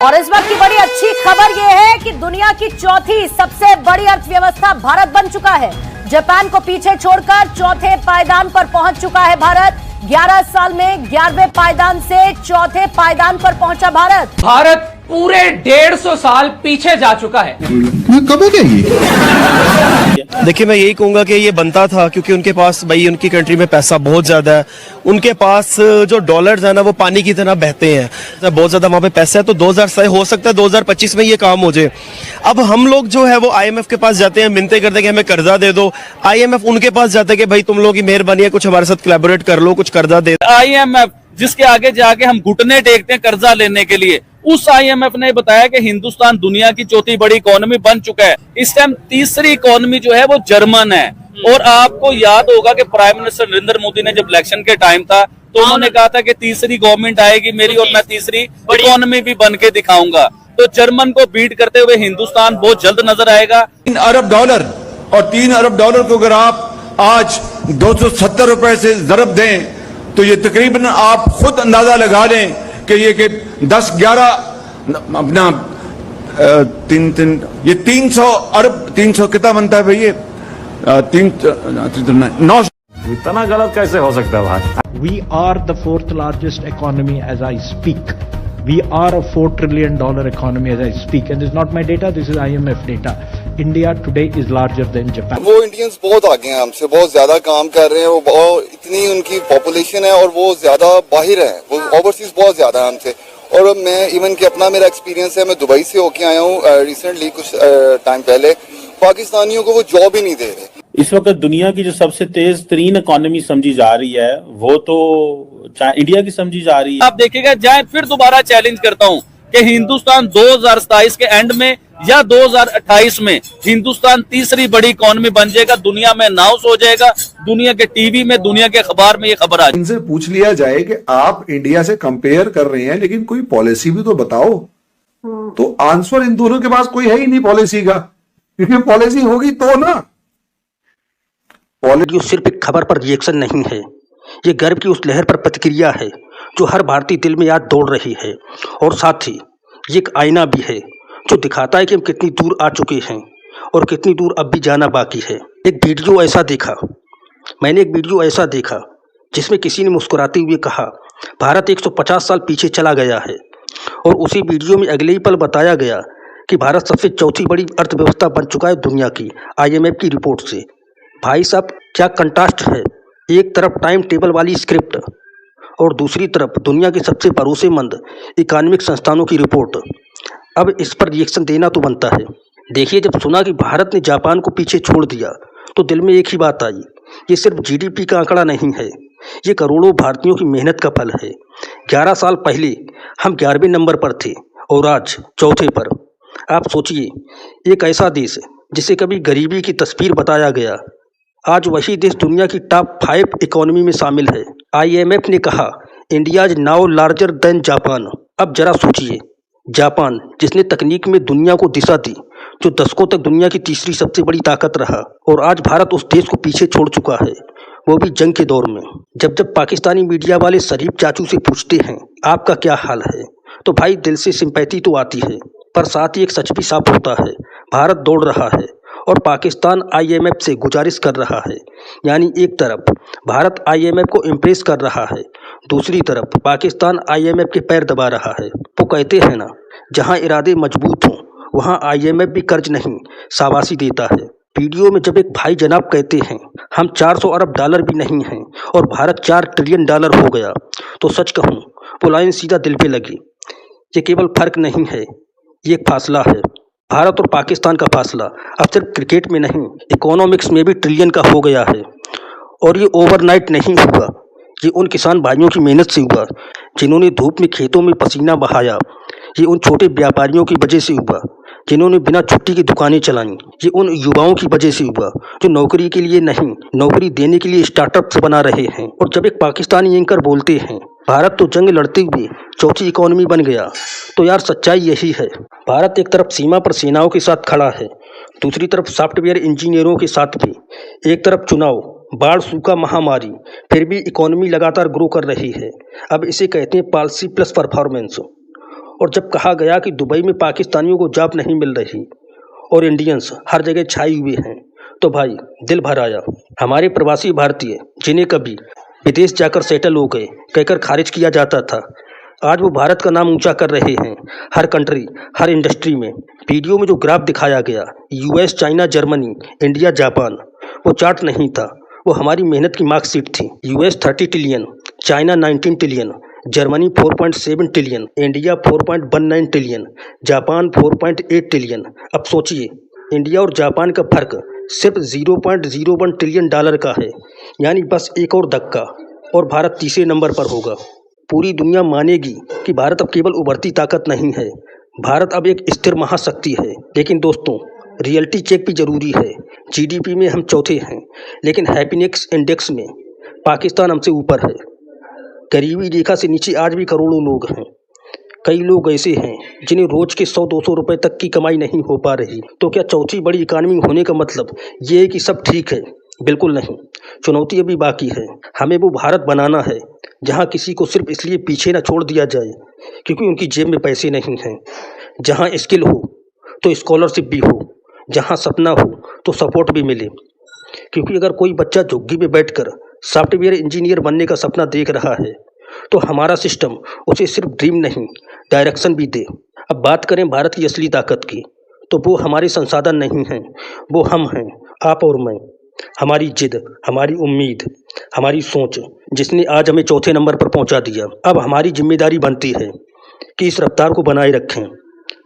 और इस वक्त की बड़ी अच्छी खबर यह है कि दुनिया की चौथी सबसे बड़ी अर्थव्यवस्था भारत बन चुका है। जापान को पीछे छोड़कर चौथे पायदान पर पहुंच चुका है भारत। 11 साल में 11वें पायदान से चौथे पायदान पर पहुंचा भारत पूरे 150 साल पीछे जा चुका है। कब हो गया ये? देखिए, मैं यही कहूंगा कि ये बनता था क्योंकि उनके पास भाई उनकी कंट्री में पैसा बहुत ज्यादा है। उनके पास जो डॉलर्स है ना वो पानी की तरह बहते हैं, बहुत ज्यादा वहां पे पैसा है। तो 2000 हो सकता है 2025 में ये काम हो जाए। अब हम लोग जो है वो IMF के पास जाते हैं, मिन्नतें करते हैं कि हमें कर्जा दे दो। IMF उनके पास जाता है कि भाई तुम लोग की मेहरबानी है, कुछ हमारे साथ कोलैबोरेट कर लो, कुछ कर्जा दे। IMF जिसके आगे जाके हम घुटने टेकते हैं कर्जा लेने के लिए, उस IMF ने बताया कि हिंदुस्तान दुनिया की चौथी बड़ी इकोनॉमी बन चुका है। इस टाइम तीसरी इकोनॉमी जो है वो जर्मन है। और आपको याद होगा कि प्राइम मिनिस्टर नरेंद्र मोदी ने जब इलेक्शन के टाइम था तो उन्होंने कहा था कि तीसरी गवर्नमेंट आएगी मेरी और मैं तीसरी इकोनॉमी भी बन के दिखाऊंगा। तो जर्मन को बीट करते हुए हिंदुस्तान बहुत जल्द नजर आएगा। $3 अरब और $3 अरब को अगर आप आज 270 रुपए से ज़रब दें तो ये तकरीबन आप खुद अंदाजा लगा लें कि ये कि 10-11 अपना ये 300 अरब 300 कितना बनता है भैया? 900। इतना गलत कैसे हो सकता है भाई? We are the fourth largest economy as I speak. We are a $4 trillion economy as I speak. And this is not my data, this is IMF data. India today is larger than Japan. वो Indians बहुत आगे हैं हमसे, बहुत ज्यादा काम कर रहे हैं। वो इतनी उनकी पॉपुलेशन है और वो ज्यादा बाहर है, वो ओवरसीज बहुत ज्यादा है हमसे। और मैं इवन कि अपना मेरा एक्सपीरियंस है, मैं दुबई से होके आया हूँ रिसेंटली कुछ टाइम पहले। पाकिस्तानियों को वो जॉब ही नहीं दे रहे। इस वक्त दुनिया की जो सबसे तेज तरीन इकोनॉमी समझी जा रही है वो तो इंडिया की समझी जा रही है। आप देखिएगा, जाए फिर दोबारा चैलेंज करता हूं कि हिंदुस्तान 2027 के एंड में या 2028 में हिंदुस्तान तीसरी बड़ी इकोनॉमी बन जाएगा, दुनिया में अनाउंस हो जाएगा, दुनिया के टीवी में, दुनिया के अखबार में ये खबर आ जाएगी। इनसे पूछ लिया जाए कि आप इंडिया से कंपेयर कर रहे हैं लेकिन कोई पॉलिसी भी तो बताओ। तो आंसर इन दोनों के पास कोई है ही नहीं पॉलिसी का, क्योंकि पॉलिसी होगी तो ना। जो सिर्फ एक खबर पर रिएक्शन नहीं है, ये गर्व की उस लहर पर प्रतिक्रिया है जो हर भारतीय दिल में आज दौड़ रही है। और साथ ही ये एक आईना भी है जो दिखाता है कि हम कितनी दूर आ चुके हैं और कितनी दूर अब भी जाना बाकी है। मैंने एक वीडियो ऐसा देखा जिसमें किसी ने मुस्कुराते हुए कहा भारत 150 साल पीछे चला गया है। और उसी वीडियो में अगले ही पल बताया गया कि भारत सबसे चौथी बड़ी अर्थव्यवस्था बन चुका है दुनिया की IMF की रिपोर्ट से। भाई साहब, क्या कंट्रास्ट है। एक तरफ टाइम टेबल वाली स्क्रिप्ट और दूसरी तरफ दुनिया के सबसे भरोसेमंद इकोनॉमिक संस्थानों की रिपोर्ट। अब इस पर रिएक्शन देना तो बनता है। देखिए, जब सुना कि भारत ने जापान को पीछे छोड़ दिया तो दिल में एक ही बात आई, ये सिर्फ GDP का आंकड़ा नहीं है, ये करोड़ों भारतीयों की मेहनत का फल है। 11 साल पहले हम 11वें नंबर पर थे और आज चौथे पर। आप सोचिए, एक ऐसा देश जिसे कभी गरीबी की तस्वीर बताया गया, आज वही देश दुनिया की टॉप 5 इकोनॉमी में शामिल है। IMF ने कहा India is now larger than Japan. अब जरा सोचिए, जापान जिसने तकनीक में दुनिया को दिशा दी, जो दशकों तक दुनिया की तीसरी सबसे बड़ी ताकत रहा, और आज भारत उस देश को पीछे छोड़ चुका है, वो भी जंग के दौर में। जब पाकिस्तानी मीडिया वाले शरीफ चाचू से पूछते हैं आपका क्या हाल है, तो भाई दिल से सिंपैथी तो आती है, पर साथ ही एक सच भी साफ होता है। भारत दौड़ रहा है और पाकिस्तान IMF से गुजारिश कर रहा है। यानी एक तरफ भारत IMF को इम्प्रेस कर रहा है, दूसरी तरफ पाकिस्तान IMF के पैर दबा रहा है। वो कहते हैं ना, जहां इरादे मजबूत हों वहां IMF भी कर्ज नहीं शाबाशी देता है। वीडियो में जब एक भाई जनाब कहते हैं हम $400 अरब भी नहीं हैं और भारत $4 ट्रिलियन हो गया, तो सच कहूँ वो लाइन सीधा दिल पे लगी। ये केवल फर्क नहीं है, ये एक फासला है। भारत और पाकिस्तान का फासला अब सिर्फ क्रिकेट में नहीं, इकोनॉमिक्स में भी ट्रिलियन का हो गया है। और ये ओवरनाइट नहीं हुआ, ये उन किसान भाइयों की मेहनत से हुआ जिन्होंने धूप में खेतों में पसीना बहाया। ये उन छोटे व्यापारियों की वजह से हुआ जिन्होंने बिना छुट्टी की दुकानें चलाई। ये उन युवाओं की वजह से हुआ जो नौकरी के लिए नहीं, नौकरी देने के लिए स्टार्टअप्स बना रहे हैं। और जब एक पाकिस्तानी एंकर बोलते हैं भारत तो जंग लड़ते हुए चौथी इकोनॉमी बन गया, तो यार सच्चाई यही है। भारत एक तरफ सीमा पर सेनाओं के साथ खड़ा है, दूसरी तरफ सॉफ्टवेयर इंजीनियरों के साथ भी। एक तरफ चुनाव, बाढ़, सूखा, महामारी, फिर भी इकोनॉमी लगातार ग्रो कर रही है। अब इसे कहते हैं पॉलिसी प्लस परफॉर्मेंस। और जब कहा गया कि दुबई में पाकिस्तानियों को जॉब नहीं मिल रही और इंडियंस हर जगह छाए हुए हैं, तो भाई दिल भर आया। हमारे प्रवासी भारतीय जिन्हें कभी विदेश जाकर सेटल हो गए कहकर खारिज किया जाता था, आज वो भारत का नाम ऊंचा कर रहे हैं हर कंट्री, हर इंडस्ट्री में। वीडियो में जो ग्राफ दिखाया गया, US, China, Germany, India, Japan, वो चार्ट नहीं था, वो हमारी मेहनत की मार्कशीट थी। US 30 trillion, China 19 trillion, Germany 4.7 trillion, India 4.19 trillion, Japan 4.8 trillion. अब सोचिए, इंडिया और जापान का फर्क सिर्फ 0.01 ट्रिलियन डॉलर का है, यानी बस एक और धक्का और भारत तीसरे नंबर पर होगा। पूरी दुनिया मानेगी कि भारत अब केवल उभरती ताकत नहीं है, भारत अब एक स्थिर महाशक्ति है। लेकिन दोस्तों, रियलिटी चेक भी जरूरी है। जीडीपी में हम चौथे हैं, लेकिन हैप्पीनेस इंडेक्स में पाकिस्तान हमसे ऊपर है। गरीबी रेखा से नीचे आज भी करोड़ों लोग हैं। कई लोग ऐसे हैं जिन्हें रोज के 100-200 रुपए तक की कमाई नहीं हो पा रही। तो क्या चौथी बड़ी इकानमी होने का मतलब ये है कि सब ठीक है? बिल्कुल नहीं, चुनौती अभी बाकी है। हमें वो भारत बनाना है जहां किसी को सिर्फ इसलिए पीछे न छोड़ दिया जाए क्योंकि उनकी जेब में पैसे नहीं हैं, जहां स्किल हो तो स्कॉलरशिप भी हो, जहां सपना हो तो सपोर्ट भी मिले। क्योंकि अगर कोई बच्चा झुग्गी में बैठकर सॉफ्टवेयर इंजीनियर बनने का सपना देख रहा है तो हमारा सिस्टम उसे सिर्फ ड्रीम नहीं, डायरेक्शन भी दे। अब बात करें भारत की असली ताकत की, तो वो हमारे संसाधन नहीं हैं, वो हम हैं, आप और मैं। हमारी जिद, हमारी उम्मीद, हमारी सोच, जिसने आज हमें चौथे नंबर पर पहुंचा दिया। अब हमारी जिम्मेदारी बनती है कि इस रफ्तार को बनाए रखें,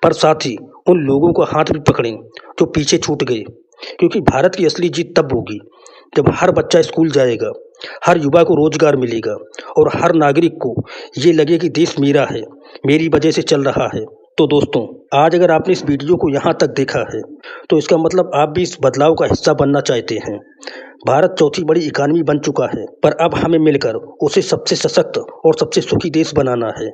पर साथ ही उन लोगों को हाथ भी पकड़ें जो पीछे छूट गए। क्योंकि भारत की असली जीत तब होगी जब हर बच्चा स्कूल जाएगा, हर युवा को रोजगार मिलेगा और हर नागरिक को ये लगे कि देश मेरा है, मेरी वजह से चल रहा है। तो दोस्तों, आज अगर आपने इस वीडियो को यहाँ तक देखा है तो इसका मतलब आप भी इस बदलाव का हिस्सा बनना चाहते हैं। भारत चौथी बड़ी इकानमी बन चुका है, पर अब हमें मिलकर उसे सबसे सशक्त और सबसे सुखी देश बनाना है।